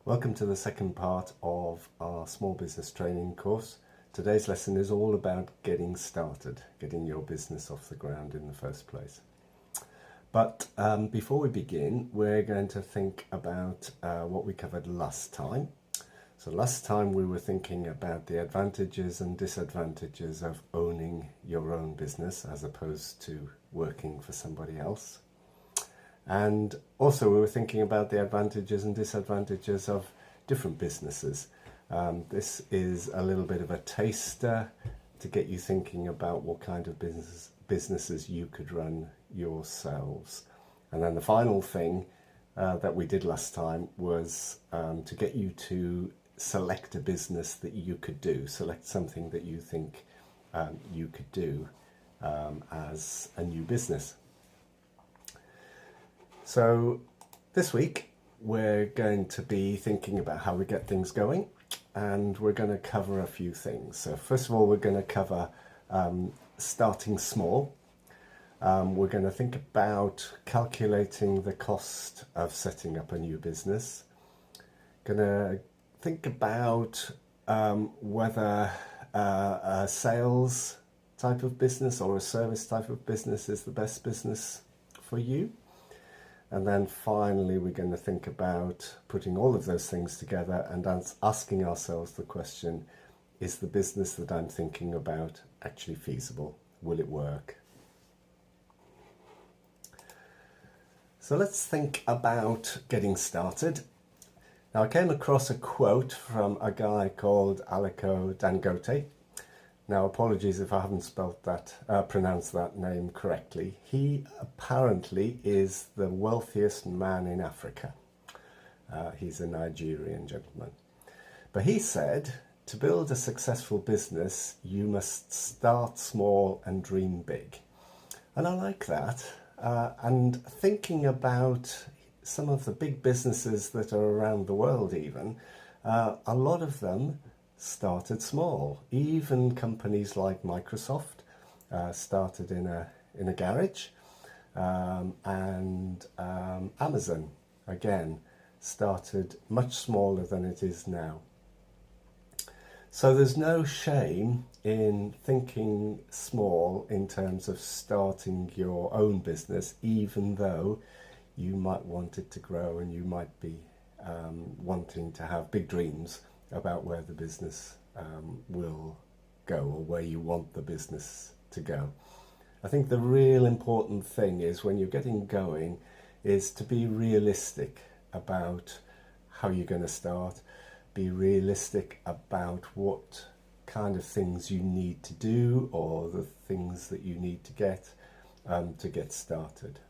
Welcome to the second part of our small business training course. Today's lesson is all about getting started, getting your business off the ground in the first place. But before we begin, we're going to think about what we covered last time. So last time we were thinking about the advantages and disadvantages of owning your own business as opposed to working for somebody else. And also we were thinking about the advantages and disadvantages of different businesses. This is a little bit of a taster to get you thinking about what kind of businesses you could run yourselves. And then the final thing that we did last time was to get you to select a business that you could do, select something that you think you could do as a new business. So this week we're going to be thinking about how we get things going, and we're going to cover a few things. So first of all, we're going to cover starting small. We're going to think about calculating the cost of setting up a new business. Going to think about whether a sales type of business or a service type of business is the best business for you. And then finally, we're going to think about putting all of those things together and asking ourselves the question, is the business that I'm thinking about actually feasible? Will it work? So let's think about getting started. Now, I came across a quote from a guy called Aliko Dangote. Now, apologies if I haven't pronounced that name correctly. He apparently is the wealthiest man in Africa. He's a Nigerian gentleman. But he said, to build a successful business, you must start small and dream big. And I like that. And thinking about some of the big businesses that are around the world even, a lot of them started small. Even companies like Microsoft started in a garage, and Amazon again started much smaller than it is now. So there's no shame in thinking small in terms of starting your own business, even though you might want it to grow and you might be wanting to have big dreams about where the business will go, or where you want the business to go. I think the real important thing is, when you're getting going, is to be realistic about how you're going to start. Be realistic about what kind of things you need to do, or the things that you need to get started.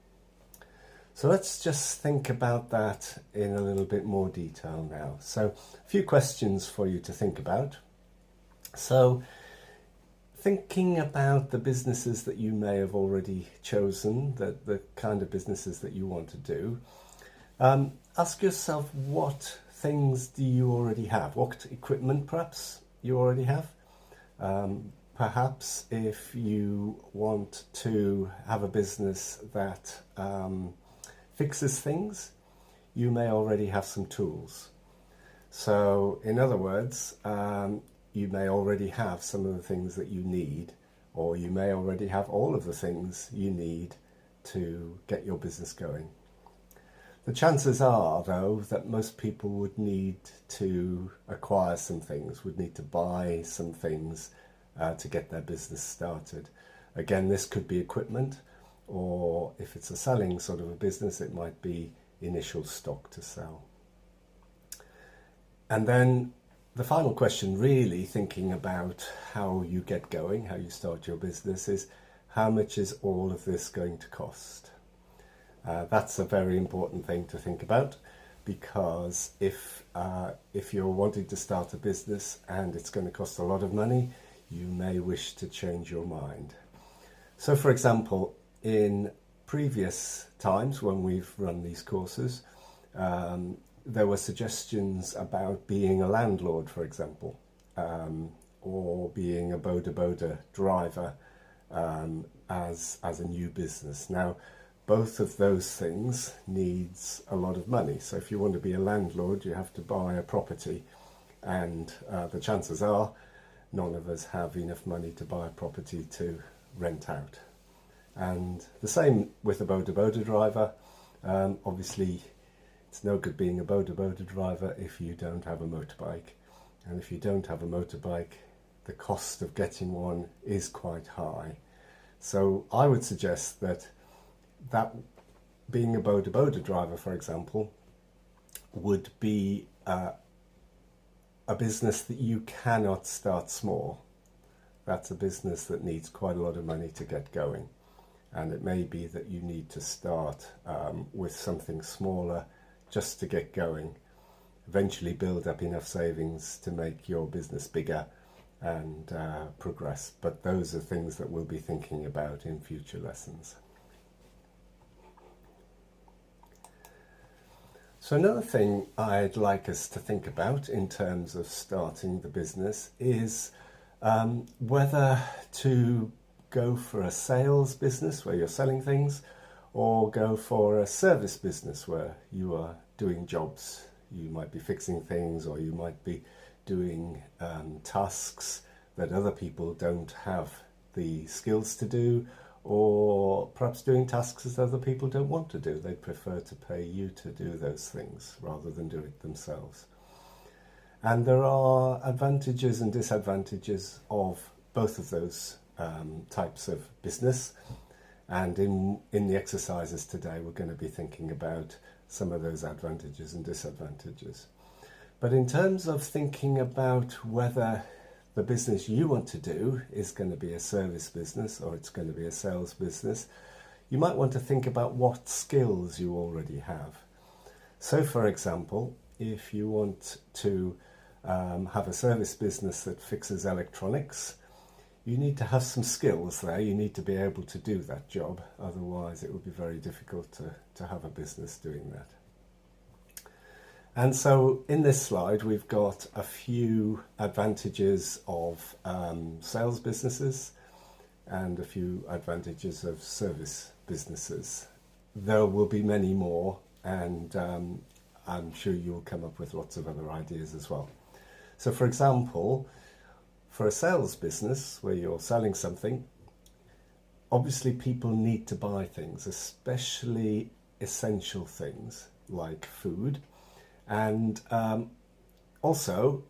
So let's just think about that in a little bit more detail now. So a few questions for you to think about. So thinking about the businesses that you may have already chosen, the kind of businesses that you want to do, ask yourself, what things do you already have? What equipment perhaps you already have? Perhaps if you want to have a business that fixes things, you may already have some tools. So in other words, you may already have some of the things that you need, or you may already have all of the things you need to get your business going. The chances are, though, that most people would need to acquire some things, would need to buy some things to get their business started. Again, this could be equipment, or if it's a selling sort of a business, it might be initial stock to sell. And then the final question, really thinking about how you get going, how you start your business, is how much is all of this going to cost? That's a very important thing to think about, because if you're wanting to start a business and it's going to cost a lot of money, you may wish to change your mind. So for example, in previous times when we've run these courses, there were suggestions about being a landlord, for example, or being a boda driver as a new business. Now, both of those things needs a lot of money. So if you want to be a landlord, you have to buy a property, and the chances are none of us have enough money to buy a property to rent out. And the same with a boda driver. Obviously, it's no good being a boda driver if you don't have a motorbike. And if you don't have a motorbike, the cost of getting one is quite high. So I would suggest that being a boda driver, for example, would be a business that you cannot start small. That's a business that needs quite a lot of money to get going. And it may be that you need to start with something smaller just to get going, eventually build up enough savings to make your business bigger and progress. But those are things that we'll be thinking about in future lessons. So another thing I'd like us to think about in terms of starting the business is whether to go for a sales business where you're selling things, or go for a service business where you are doing jobs. You might be fixing things, or you might be doing tasks that other people don't have the skills to do, or perhaps doing tasks that other people don't want to do. They prefer to pay you to do those things rather than do it themselves. And there are advantages and disadvantages of both of those types of business. And in the exercises today, we're going to be thinking about some of those advantages and disadvantages. But in terms of thinking about whether the business you want to do is going to be a service business or it's going to be a sales business, you might want to think about what skills you already have. So, for example, if you want to have a service business that fixes electronics, you need to have some skills there. You need to be able to do that job. Otherwise, it would be very difficult to have a business doing that. And so in this slide, we've got a few advantages of sales businesses and a few advantages of service businesses. There will be many more, and I'm sure you'll come up with lots of other ideas as well. So, for example, for a sales business where you're selling something, obviously people need to buy things, especially essential things like food. And also,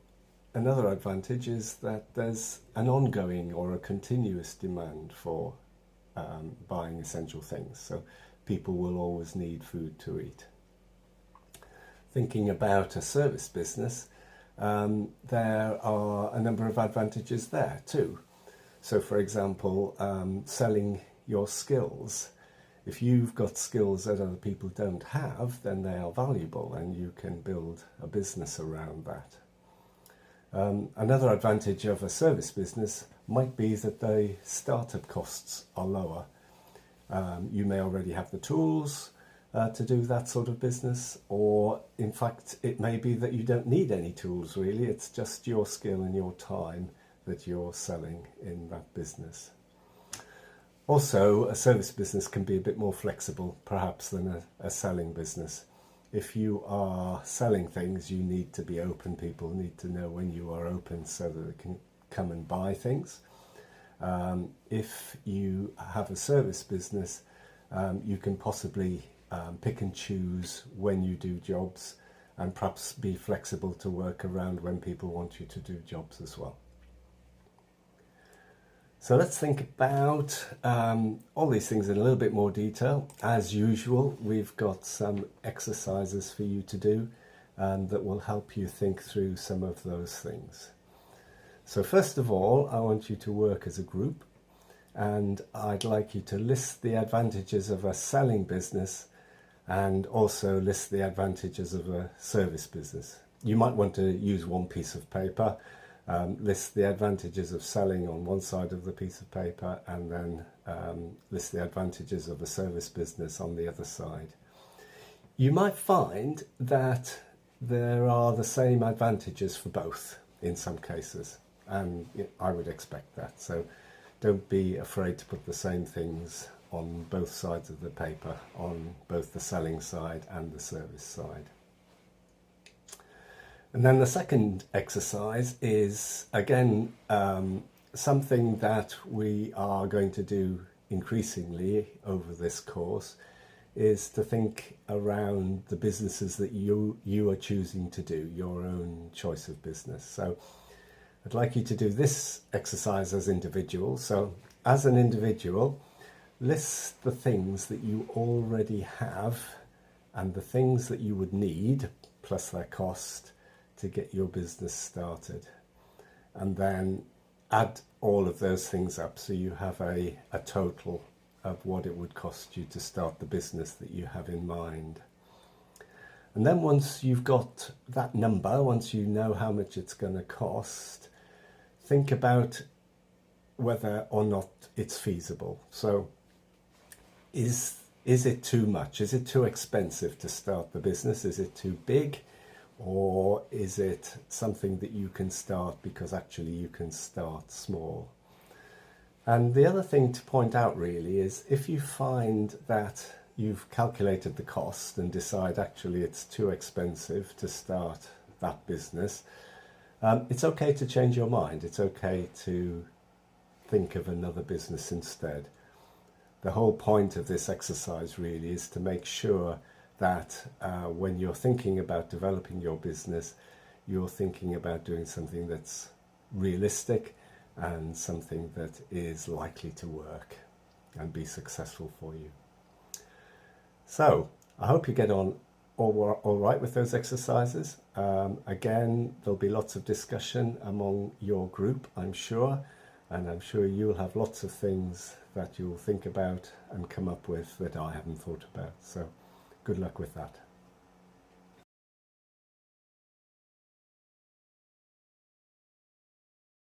another advantage is that there's an ongoing or a continuous demand for buying essential things. So people will always need food to eat. Thinking about a service business, there are a number of advantages there too. So, for example, selling your skills. If you've got skills that other people don't have, then they are valuable and you can build a business around that. Another advantage of a service business might be that the startup costs are lower. You may already have the tools to do that sort of business, or in fact it may be that you don't need any tools really. It's just your skill and your time that you're selling in that business. Also, a service business can be a bit more flexible perhaps than a selling business. If you are selling things, you need to be open. People need to know when you are open so that they can come and buy things. If you have a service business, you can possibly pick and choose when you do jobs, and perhaps be flexible to work around when people want you to do jobs as well. So let's think about all these things in a little bit more detail. As usual, we've got some exercises for you to do that will help you think through some of those things. So first of all, I want you to work as a group, and I'd like you to list the advantages of a selling business and also list the advantages of a service business. You might want to use one piece of paper, list the advantages of selling on one side of the piece of paper, and then list the advantages of a service business on the other side. You might find that there are the same advantages for both in some cases, and I would expect that. So don't be afraid to put the same things on both sides of the paper, on both the selling side and the service side. And then the second exercise is, again, something that we are going to do increasingly over this course, is to think around the businesses that you are choosing to do, your own choice of business. So I'd like you to do this exercise as individuals. So as an individual, list the things that you already have and the things that you would need, plus their cost, to get your business started. And then add all of those things up so you have a total of what it would cost you to start the business that you have in mind. And then once you've got that number, once you know how much it's going to cost, think about whether or not it's feasible. So is it too much? Is it too expensive to start the business? Is it too big? Or is it something that you can start because actually you can start small? And the other thing to point out really is, if you find that you've calculated the cost and decide actually it's too expensive to start that business, it's okay to change your mind. It's okay to think of another business instead. The whole point of this exercise really is to make sure that when you're thinking about developing your business, you're thinking about doing something that's realistic and something that is likely to work and be successful for you. So I hope you get on all right with those exercises. Again, there'll be lots of discussion among your group, I'm sure, and I'm sure you'll have lots of things that you'll think about and come up with that I haven't thought about. So good luck with that.